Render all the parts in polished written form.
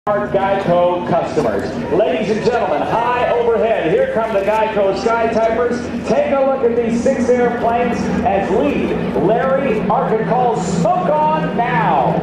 Our GEICO customers. Ladies and gentlemen, high overhead, here come the GEICO Skytypers. Take a look at these 6 airplanes as lead Larry Arkin calls smoke on now.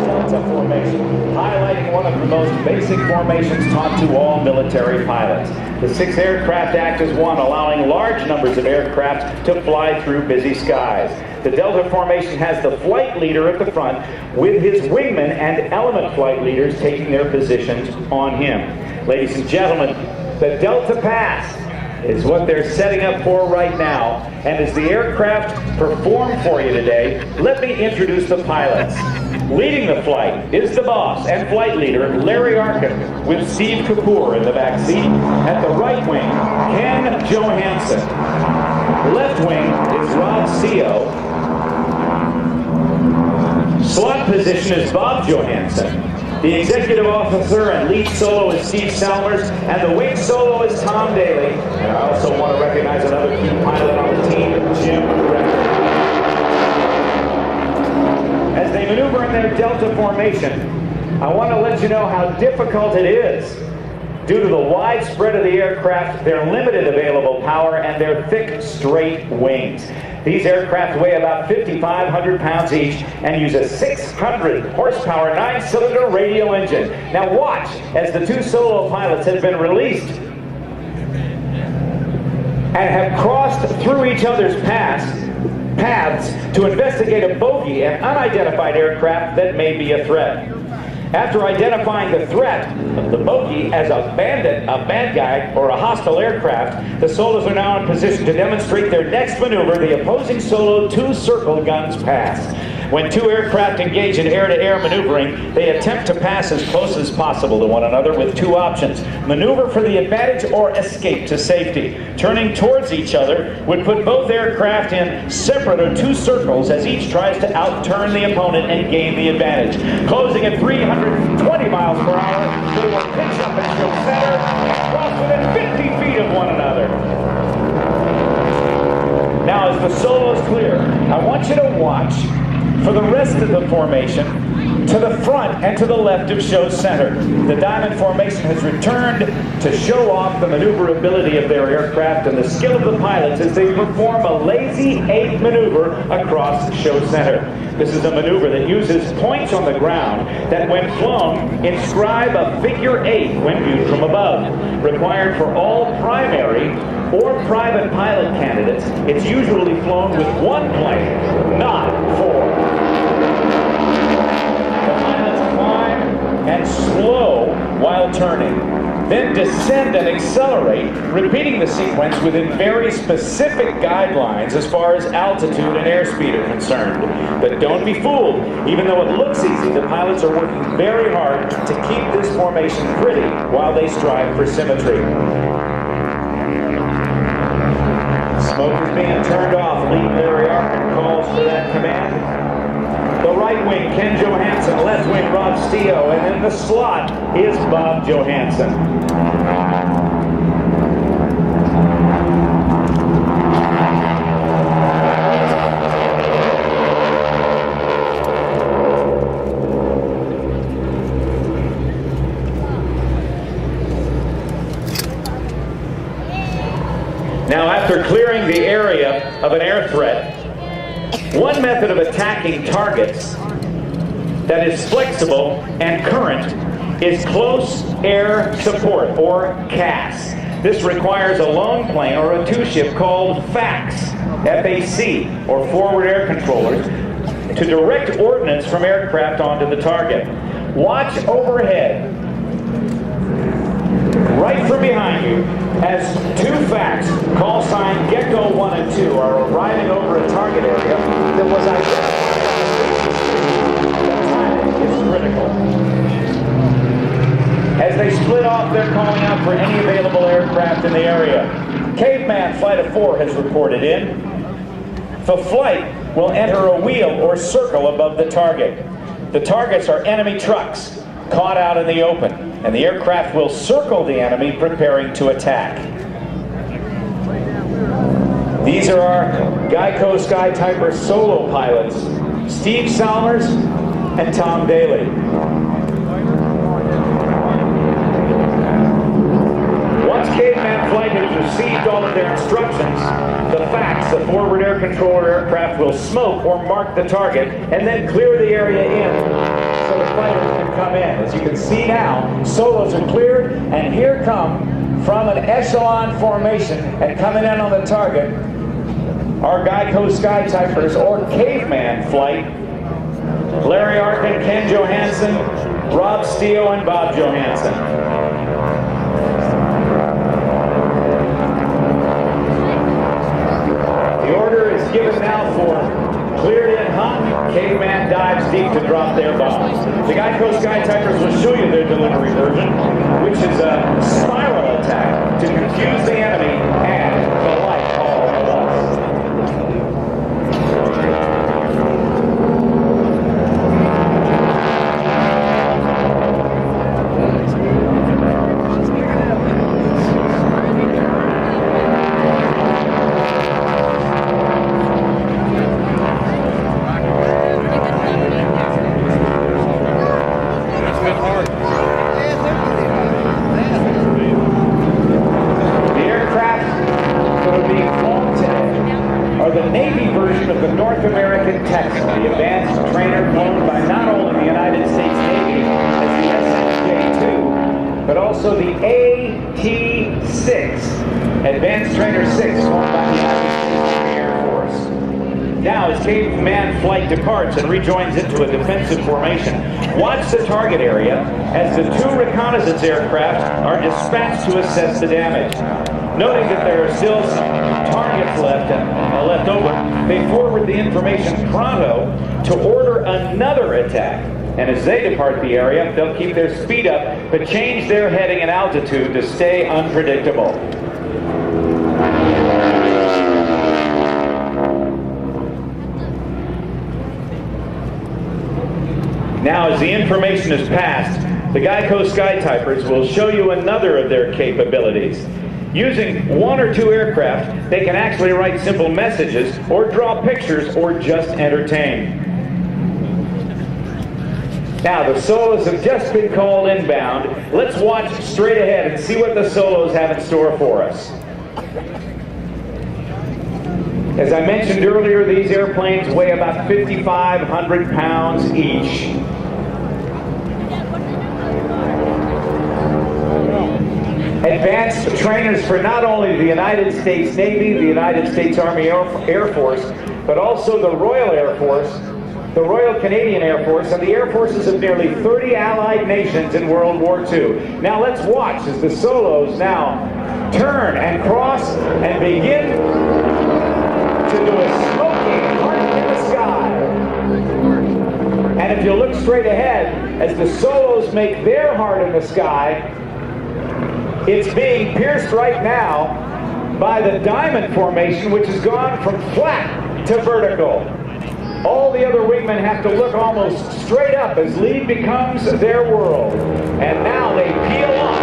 Delta formation, highlighting one of the most basic formations taught to all military pilots. The 6 aircraft act as one, allowing large numbers of aircraft to fly through busy skies. The Delta formation has the flight leader at the front with his wingmen and element flight leaders taking their positions on him. Ladies and gentlemen, the Delta Pass is what they're setting up for right now. And as the aircraft perform for you today, let me introduce the pilots. Leading the flight is the boss and flight leader, Larry Arkin, with Steve Kapoor in the back seat. At the right wing, Ken Johansson. Left wing is Rob Seo. Slot position is Bob Johansson. The executive officer and lead solo is Steve Salmers, and the wing solo is Tom Daly. And I also want to recognize another key pilot on the team, Jim Recker. As they maneuver in their Delta formation, I want to let you know how difficult it is. Due to the wide spread of the aircraft, their limited available power, and their thick, straight wings. These aircraft weigh about 5,500 pounds each and use a 600 horsepower 9-cylinder radial engine. Now watch as the 2 solo pilots have been released and have crossed through each other's paths to investigate a bogey and unidentified aircraft that may be a threat. After identifying the threat of the bogey as a bandit, a bad guy, or a hostile aircraft, the solos are now in position to demonstrate their next maneuver, the opposing solo 2 circle guns pass. When 2 aircraft engage in air-to-air maneuvering, they attempt to pass as close as possible to one another with 2 options: maneuver for the advantage or escape to safety. Turning towards each other would put both aircraft in separate or 2 circles as each tries to outturn the opponent and gain the advantage. Closing at 320 miles per hour, they will pitch up and show center, cross within 50 feet of one another. Now, as the solo is clear, I want you to watch for the rest of the formation to the front and to the left of show center. The diamond formation has returned to show off the maneuverability of their aircraft and the skill of the pilots as they perform a lazy 8 maneuver across show center. This is a maneuver that uses points on the ground that, when flown, inscribe a figure 8 when viewed from above. Required for all primary or private pilot candidates, it's usually flown with 1 plane, not 4. The pilots climb and slow while turning, then descend and accelerate, repeating the sequence within very specific guidelines as far as altitude and airspeed are concerned. But don't be fooled. Even though it looks easy, the pilots are working very hard to keep this formation pretty while they strive for symmetry. Smoke is being turned off. Lead Larry Arkin calls for that command. The right wing, Ken Johansson. Left wing, Rob Seo. And in the slot is Bob Johansson. Now, after clearing the area of an air threat, one method of attacking targets that is flexible and current is close air support, or CAS. This requires a lone plane or a 2-ship called FAC, F-A-C, or forward air controllers, to direct ordnance from aircraft onto the target. Watch overhead, right from behind you, as 2 FACs, call sign GEICO 1 and 2, are arriving over a target area that was identified. The timing is critical. As they split off, they're calling out for any available aircraft in the area. Caveman Flight of 4 has reported in. The flight will enter a wheel or circle above the target. The targets are enemy trucks caught out in the open, and the aircraft will circle the enemy preparing to attack. These are our GEICO Skytypers solo pilots, Steve Salmers and Tom Daly. Once Caveman Flight has received all of their instructions, the facts, the forward air controller aircraft will smoke or mark the target and then clear the area in so the fighters can come in. As you can see now, solos are cleared, and here come, from an echelon formation and coming in on the target, our GEICO Skytypers, or Caveman Flight, Larry Arkin, Ken Johansson, Rob Steele, and Bob Johansson. The order is given now for cleared in hung. Caveman dives deep to drop their bombs. The GEICO Skytypers will show you their delivery version, which is a spiral attack to confuse the enemy and delight all of us. The Navy version of the North American Texan, the advanced trainer flown by not only the United States Navy as the SNJ-2, but also the AT-6, Advanced Trainer 6, flown by the United States Air Force. Now, as Caveman Flight departs and rejoins into a defensive formation, watch the target area as the two reconnaissance aircraft are dispatched to assess the damage. Noting that there are still some targets left over, they forward the information pronto to order another attack. And as they depart the area, they'll keep their speed up, but change their heading and altitude to stay unpredictable. Now, as the information is passed, the GEICO Skytypers will show you another of their capabilities. Using one or two aircraft, they can actually write simple messages, or draw pictures, or just entertain. Now, the solos have just been called inbound. Let's watch straight ahead and see what the solos have in store for us. As I mentioned earlier, these airplanes weigh about 5,500 pounds each. Advanced trainers for not only the United States Navy, the United States Army Air Force, but also the Royal Air Force, the Royal Canadian Air Force, and the Air Forces of nearly 30 allied nations in World War II. Now let's watch as the solos now turn and cross and begin to do a smoking heart in the sky. And if you look straight ahead, as the solos make their heart in the sky, it's being pierced right now by the diamond formation, which has gone from flat to vertical. All the other wingmen have to look almost straight up as lead becomes their world. And now they peel off.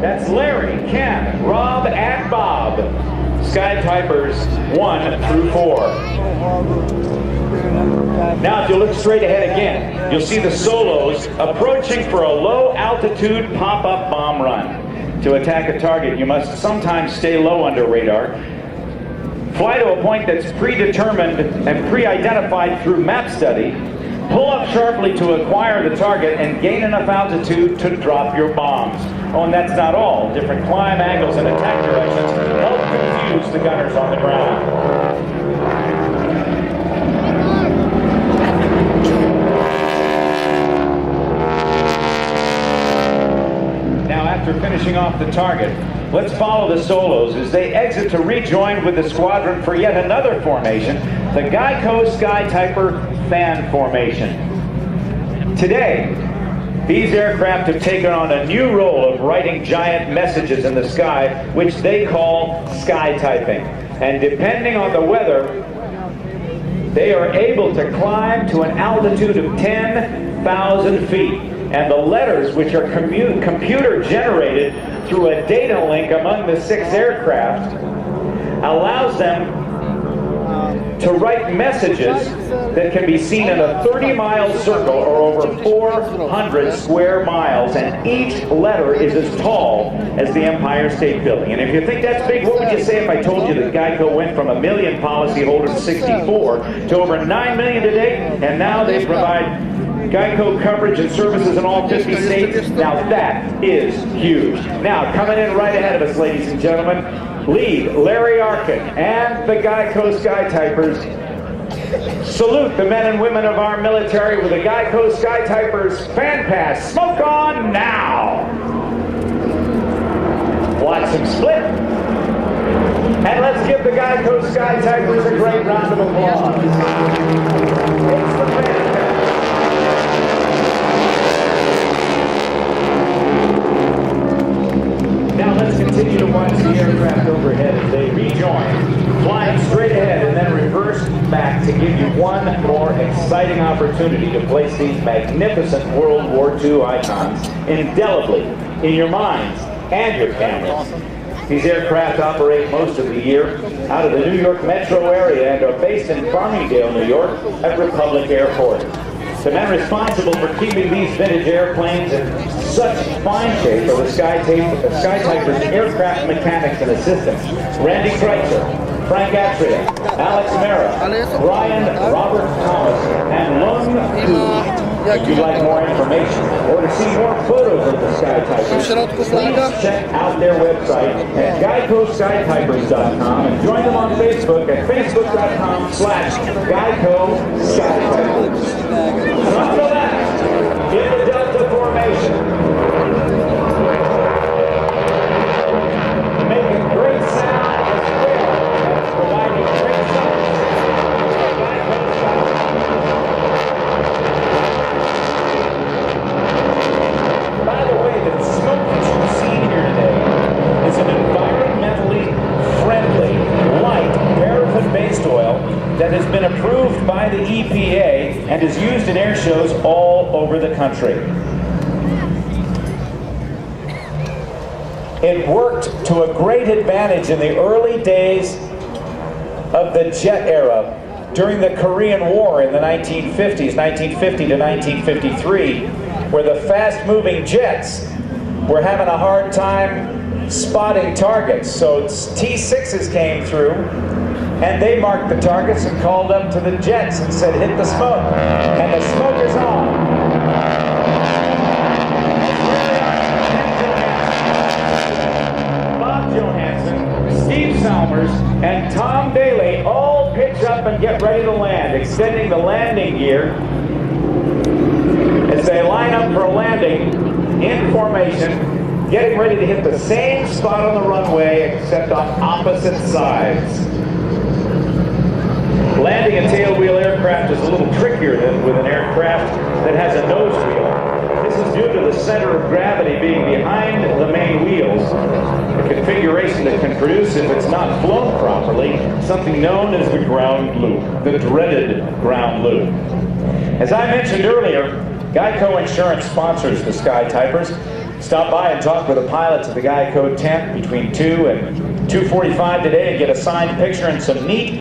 That's Larry, Ken, Rob, and Bob. Skytypers 1 through 4. Now, if you look straight ahead again, you'll see the solos approaching for a low-altitude pop-up bomb run. To attack a target, you must sometimes stay low under radar, fly to a point that's predetermined and pre-identified through map study, pull up sharply to acquire the target, and gain enough altitude to drop your bombs. Oh, and that's not all. Different climb angles and attack directions help confuse the gunners on the ground. After finishing off the target, let's follow the solos as they exit to rejoin with the squadron for yet another formation, the GEICO Skytyper fan formation. Today, these aircraft have taken on a new role of writing giant messages in the sky, which they call skytyping. And depending on the weather, they are able to climb to an altitude of 10,000 feet. And the letters, which are computer generated through a data link among the 6 aircraft allows them to write messages that can be seen in a 30-mile circle or over 400 square miles, and each letter is as tall as the Empire State Building. And if you think that's big, what would you say if I told you that GEICO went from 1 million policyholders in 64 to over 9 million today, and now they provide GEICO coverage and services in all 50 states? Now that is huge. Now, coming in right ahead of us, ladies and gentlemen, lead Larry Arkin and the GEICO Skytypers. Salute the men and women of our military with the GEICO Skytypers Fan Pass. Smoke on now! Watch them split. And let's give the GEICO Skytypers a great round of applause. It's the Fan Pass. Now let's continue to watch the aircraft overhead as they rejoin, flying straight ahead and then reverse back to give you one more exciting opportunity to place these magnificent World War II icons indelibly in your minds and your cameras. These aircraft operate most of the year out of the New York metro area and are based in Farmingdale, New York at Republic Airport. The men responsible for keeping these vintage airplanes in such fine shape are the Skytypers aircraft mechanics and assistants. Randy Kreitzer, Frank Atria, Alex Mera, Ryan Robert Thomas, and Lung Hu. If you'd like more information or to see more photos of the Skytypers, please check out their website at GEICOSkytypers.com and join them on Facebook at Facebook.com/GEICO Skytypers. From the left, in the Delta formation, making great sound as well, providing great sound. By the way, the smoke that you've seen here today is an environmentally friendly, light, paraffin-based oil that has been approved by the EPA and is used in air shows all over the country. It worked to a great advantage in the early days of the jet era during the Korean War in the 1950s, 1950 to 1953, where the fast-moving jets were having a hard time spotting targets. So T-6s came through, and they marked the targets and called up to the jets and said, hit the smoke. And the smoke is on. Bob Johansson, Steve Salmers, and Tom Daly all pitch up and get ready to land, extending the landing gear as they line up for a landing in formation, getting ready to hit the same spot on the runway except on opposite sides. Landing a tailwheel aircraft is a little trickier than with an aircraft that has a nose wheel. This is due to the center of gravity being behind the main wheels, a configuration that can produce, if it's not flown properly, something known as the ground loop, the dreaded ground loop. As I mentioned earlier, GEICO Insurance sponsors the Skytypers. Stop by and talk with the pilots at the GEICO tent between 2 and 2:45 today and get a signed picture and some neat